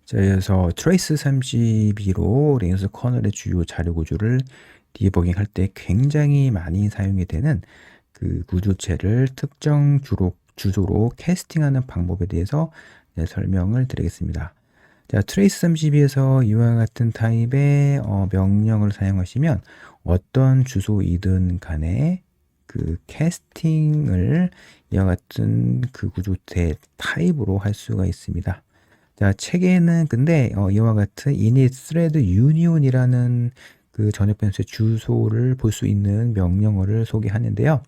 자, 그래서 트레이스 32로 리눅스 커널의 주요 자료 구조를 디버깅 할 때 굉장히 많이 사용이 되는 그 구조체를 특정 주소로 캐스팅하는 방법에 대해서 설명을 드리겠습니다. 자, 트레이스 32에서 이와 같은 타입의 명령을 사용하시면 어떤 주소이든 간에 그 캐스팅을 이와 같은 그 구조체 타입으로 할 수가 있습니다. 자, 책에는 근데 이와 같은 init thread union이라는 그 전역 변수의 주소를 볼 수 있는 명령어를 소개하는데요.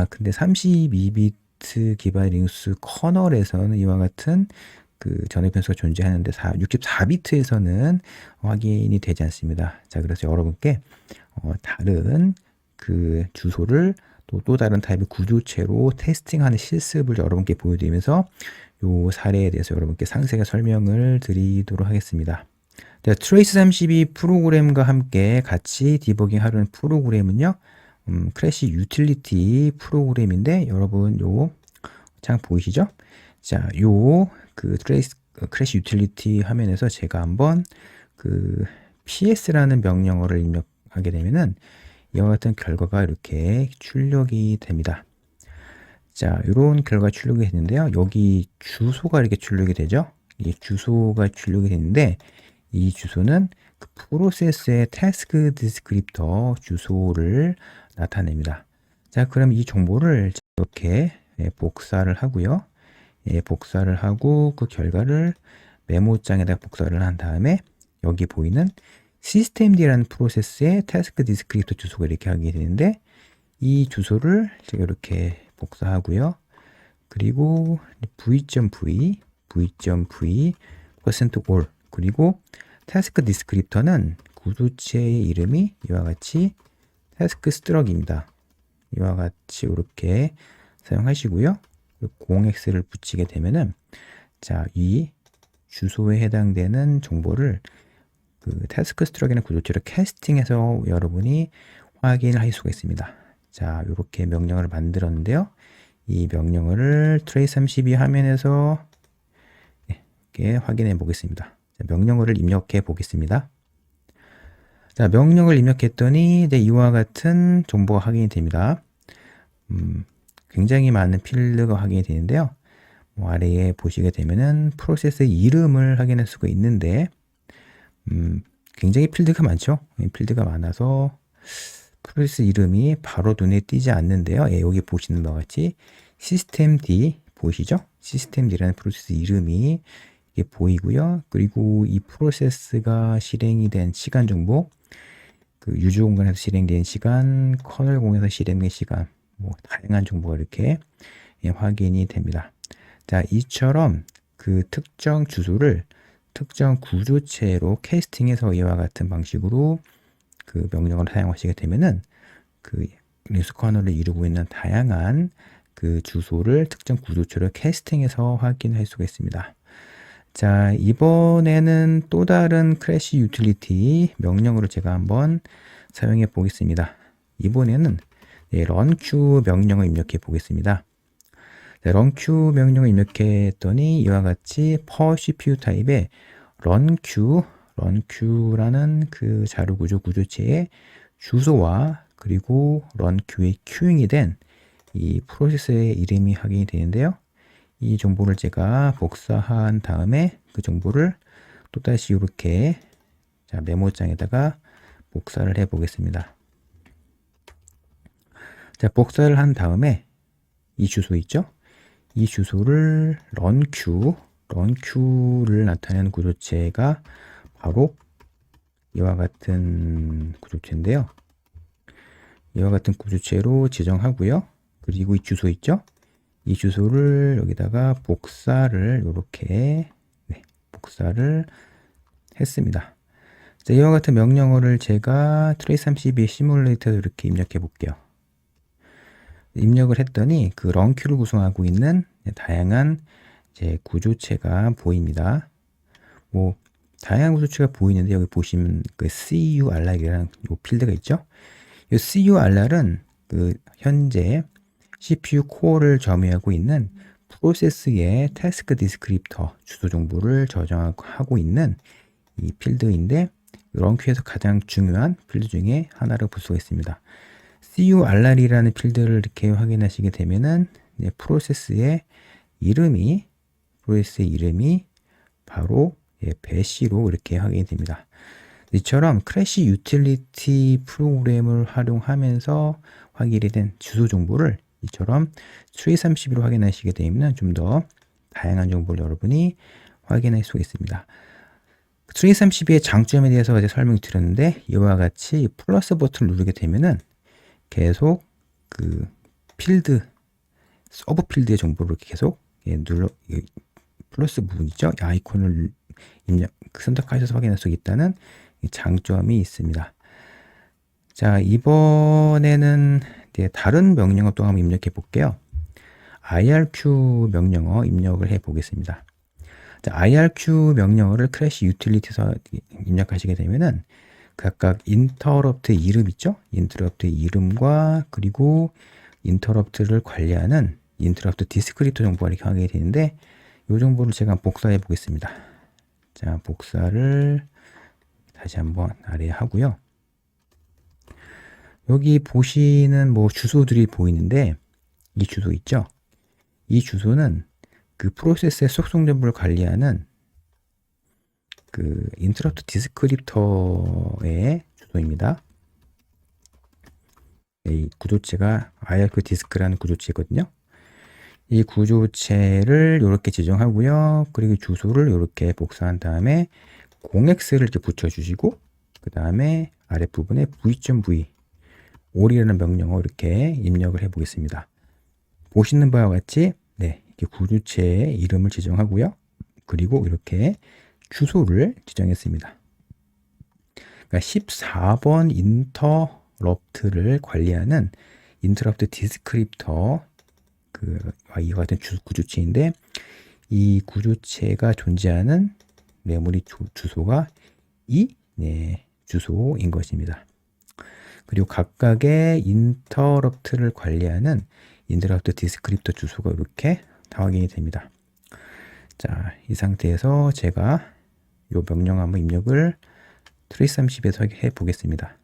근데 32비트 기반 리눅스 커널에서는 이와 같은 그 전역 변수가 존재하는데 64비트에서는 확인이 되지 않습니다. 자, 그래서 여러분께 다른 그 주소를 또 다른 타입의 구조체로 테스팅하는 실습을 여러분께 보여드리면서 요 사례에 대해서 여러분께 상세하게 설명을 드리도록 하겠습니다. 자, 트레이스 32 프로그램과 함께 같이 디버깅 하려는 프로그램은요, 크래시 유틸리티 프로그램인데, 여러분 요 창 보이시죠? 자, 요 그 크래시 유틸리티 화면에서 제가 한번 그 ps라는 명령어를 입력하게 되면은 이와 같은 결과가 이렇게 출력이 됩니다. 자, 이런 결과 출력이 됐는데요. 여기 주소가 이렇게 출력이 되죠. 이 주소가 출력이 됐는데 이 주소는 그 프로세스의 태스크 디스크립터 주소를 나타냅니다. 자, 그럼 이 정보를 이렇게 복사를 하고요. 복사를 하고 그 결과를 메모장에다 복사를 한 다음에 여기 보이는 시스템D라는 프로세스의 태스크 디스크립터 주소가 이렇게 하게 되는데 이 주소를 제가 이렇게 복사하고요. 그리고 v.v, %all 그리고 태스크 디스크립터는 구조체의 이름이 이와 같이 태스크 스트럭입니다. 이와 같이 이렇게 사용하시고요. 0x를 붙이게 되면은 자, 이 주소에 해당되는 정보를 그 태스크 스트럭이나 구조체로 캐스팅해서 여러분이 확인을 할 수가 있습니다. 자, 이렇게 명령어를 만들었는데요. 이 명령어를 트레이스 32 화면에서 이렇게 확인해 보겠습니다. 자, 명령어를 입력해 보겠습니다. 자, 명령을 입력했더니 이와 같은 정보가 확인이 됩니다. 굉장히 많은 필드가 확인이 되는데요. 아래에 보시게 되면은 프로세스 이름을 확인할 수가 있는데 굉장히 필드가 많죠. 필드가 많아서 프로세스 이름이 바로 눈에 띄지 않는데요. 여기 보시는 바와 같이 시스템D 보이시죠? 시스템D라는 프로세스 이름이 이게 보이고요. 그리고 이 프로세스가 실행이 된 시간 정보, 그 유주 공간에서 실행된 시간, 커널 공에서 실행된 시간, 다양한 정보가 이렇게 확인이 됩니다. 자, 이처럼 그 특정 주소를 특정 구조체로 캐스팅해서 이와 같은 방식으로 그 명령을 사용하시게 되면은 그 리눅스 커널을 이루고 있는 다양한 그 주소를 특정 구조체로 캐스팅해서 확인할 수가 있습니다. 자, 이번에는 또 다른 크래시 유틸리티 명령으로 제가 한번 사용해 보겠습니다. 이번에는 런q 명령을 입력해 보겠습니다. 런q 명령을 입력했더니 이와 같이 per CPU 타입의 런q라는 그 자료 구조체의 주소와 그리고 런q의 큐잉이 된 이 프로세스의 이름이 확인이 되는데요. 이 정보를 제가 복사한 다음에 그 정보를 또다시 이렇게 메모장에다가 복사를 해 보겠습니다. 자, 복사를 한 다음에 이 주소 있죠? 이 주소를 런q를 나타내는 구조체가 바로 이와 같은 구조체인데요. 이와 같은 구조체로 지정하고요. 그리고 이 주소 있죠? 이 주소를 여기다가 복사를 이렇게 복사를 했습니다. 자, 이와 같은 명령어를 제가 트레이스 32 시뮬레이터에 이렇게 입력해 볼게요. 입력을 했더니 그 런q를 구성하고 있는 다양한 이제 구조체가 보입니다. 다양한 구조체가 보이는데 여기 보시면 그 CUR이라는 요 필드가 있죠. 이 CUR은 그 현재 CPU 코어를 점유하고 있는 프로세스의 태스크 디스크립터 주소 정보를 저장하고 있는 이 필드인데 런큐에서 가장 중요한 필드 중에 하나를 볼 수가 있습니다. CURR이라는 필드를 이렇게 확인하시게 되면은 프로세스의 이름이 바로 배시로 이렇게 확인이 됩니다. 이처럼 크래시 유틸리티 프로그램을 활용하면서 확인이 된 주소 정보를 이처럼 332로 확인하시게 되면 좀 더 다양한 정보를 여러분이 확인할 수 있습니다. 332의 장점에 대해서 이제 설명드렸는데 이와 같이 플러스 버튼을 누르게 되면은 계속 그 필드 서브 필드의 정보를 이렇게 계속 플러스 부분이죠. 아이콘을 선택하셔서 확인할 수 있다는 장점이 있습니다. 자, 이번에는 다른 명령어 또 한번 입력해 볼게요. IRQ 명령어 입력을 해 보겠습니다. 자, IRQ 명령어를 크래시 유틸리티에서 입력하시게 되면은 각각 인터럽트 이름 있죠? 인터럽트 이름과 그리고 인터럽트를 관리하는 인터럽트 디스크립터 정보가 이렇게 하게 되는데 이 정보를 제가 복사해 보겠습니다. 자, 복사를 다시 한번 아래 하고요. 여기 보시는 뭐 주소들이 보이는데 이 주소 있죠? 이 주소는 그 프로세스의 속성 정보를 관리하는 그 인터럽트 디스크립터의 주소입니다. 이 구조체가 IRQ 디스크라는 구조체거든요. 이 구조체를 이렇게 지정하고요. 그리고 주소를 이렇게 복사한 다음에 0x를 이렇게 붙여주시고 그 다음에 아랫부분에 v.v all이라는 명령어 이렇게 입력을 해 보겠습니다. 보시는 바와 같이 이렇게 구조체의 이름을 지정하고요. 그리고 이렇게 주소를 지정했습니다. 그러니까 14번 인터럽트를 관리하는 인터럽트 디스크립터 이와 같은 구조체인데 이 구조체가 존재하는 메모리 주소가 이 주소인 것입니다. 그리고 각각의 인터럽트를 관리하는 인터럽트 디스크립터 주소가 이렇게 다 확인이 됩니다. 자, 이 상태에서 제가 이 명령 한번 입력을 트레이스30에서 해 보겠습니다.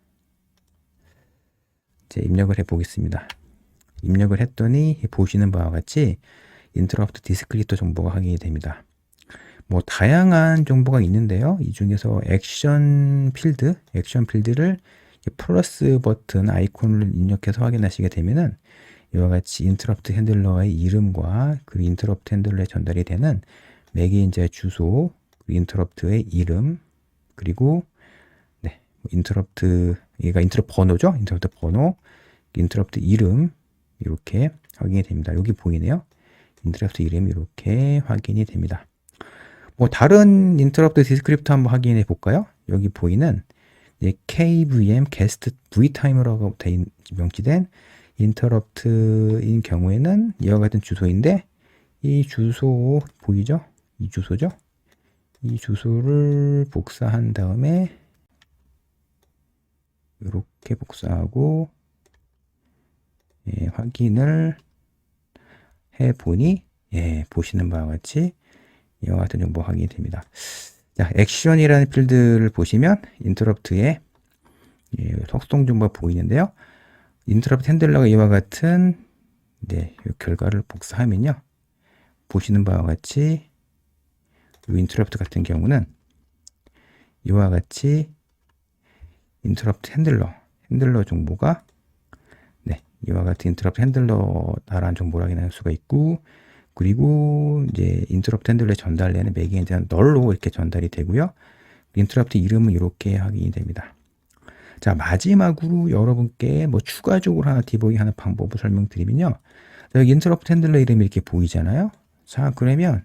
이제 입력을 해 보겠습니다. 입력을 했더니 보시는 바와 같이 인터럽트 디스크립터 정보가 확인이 됩니다. 뭐 다양한 정보가 있는데요. 이 중에서 액션 필드를 플러스 버튼 아이콘을 입력해서 확인하시게 되면은 이와 같이 인터럽트 핸들러의 이름과 그 인터럽트 핸들러에 전달이 되는 매개인자의 주소, 인터럽트의 이름, 그리고 얘가 인터럽트 번호죠. 인터럽트 번호, 인터럽트 이름 이렇게 확인이 됩니다. 여기 보이네요. 인터럽트 이름이 이렇게 확인이 됩니다. 뭐 다른 인터럽트 디스크립터 한번 확인해 볼까요? 여기 보이는 KVM 게스트 V타이머라고 명시된 인터럽트인 경우에는 이와 같은 주소인데 이 주소 보이죠? 이 주소죠? 이 주소를 복사한 다음에 이렇게 복사하고 확인을 해 보니 보시는 바와 같이 이와 같은 정보 확인이 됩니다. 자, 액션이라는 필드를 보시면 인터럽트의 속성 정보가 보이는데요. 인터럽트 핸들러가 이와 같은 결과를 복사하면요. 보시는 바와 같이 이 인터럽트 같은 경우는 이와 같이 인터럽트 핸들러 정보가 이와 같은 인터럽트 핸들러다라는 정보를 확인할 수가 있고 그리고 이제 인터럽트 핸들러에 전달되는 매개인자는 널로 이렇게 전달이 되고요. 인터럽트 이름은 이렇게 확인이 됩니다. 자, 마지막으로 여러분께 뭐 추가적으로 하나 디버깅하는 방법을 설명드리면요. 여기 인터럽트 핸들러 이름이 이렇게 보이잖아요. 자, 그러면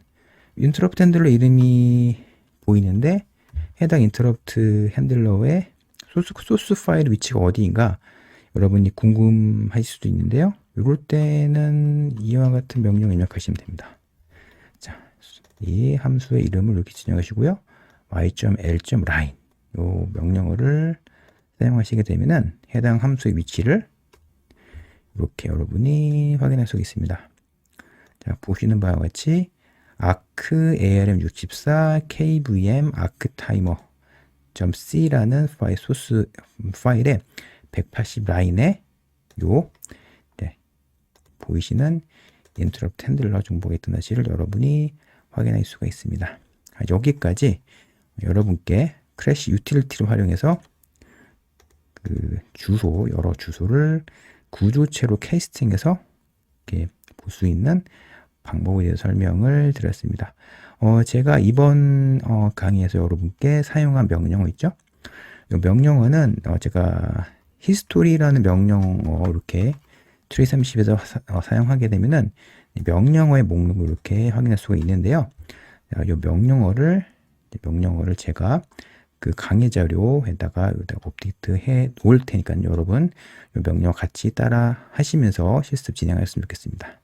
인터럽트 핸들러 이름이 보이는데 해당 인터럽트 핸들러의 소스 파일 위치가 어디인가 여러분이 궁금하실 수도 있는데요. 이럴 때는 이와 같은 명령을 입력하시면 됩니다. 자, 이 함수의 이름을 이렇게 지정하시고요. y.l.line 이 명령어를 사용하시게 되면은 해당 함수의 위치를 이렇게 여러분이 확인할 수 있습니다. 자, 보시는 바와 같이 arc ARM64 kvm arctimer .c라는 파일 소스 파일에 180 라인에 요 네, 보이시는 인터럽트 핸들러 정보가 있던 사실을 여러분이 확인할 수가 있습니다. 여기까지 여러분께 크래시 유틸리티를 활용해서 그 주소, 여러 주소를 구조체로 캐스팅해서 이렇게 볼 수 있는 방법에 대해서 설명을 드렸습니다. 제가 이번 강의에서 여러분께 사용한 명령어 있죠? 이 명령어는 제가 히스토리라는 명령어 이렇게 트리30에서 사용하게 되면은 명령어의 목록을 이렇게 확인할 수가 있는데요. 이 명령어를 제가 그 강의 자료에다가 업데이트 해 놓을 테니까요. 여러분 이 명령어 같이 따라 하시면서 실습 진행하셨으면 좋겠습니다.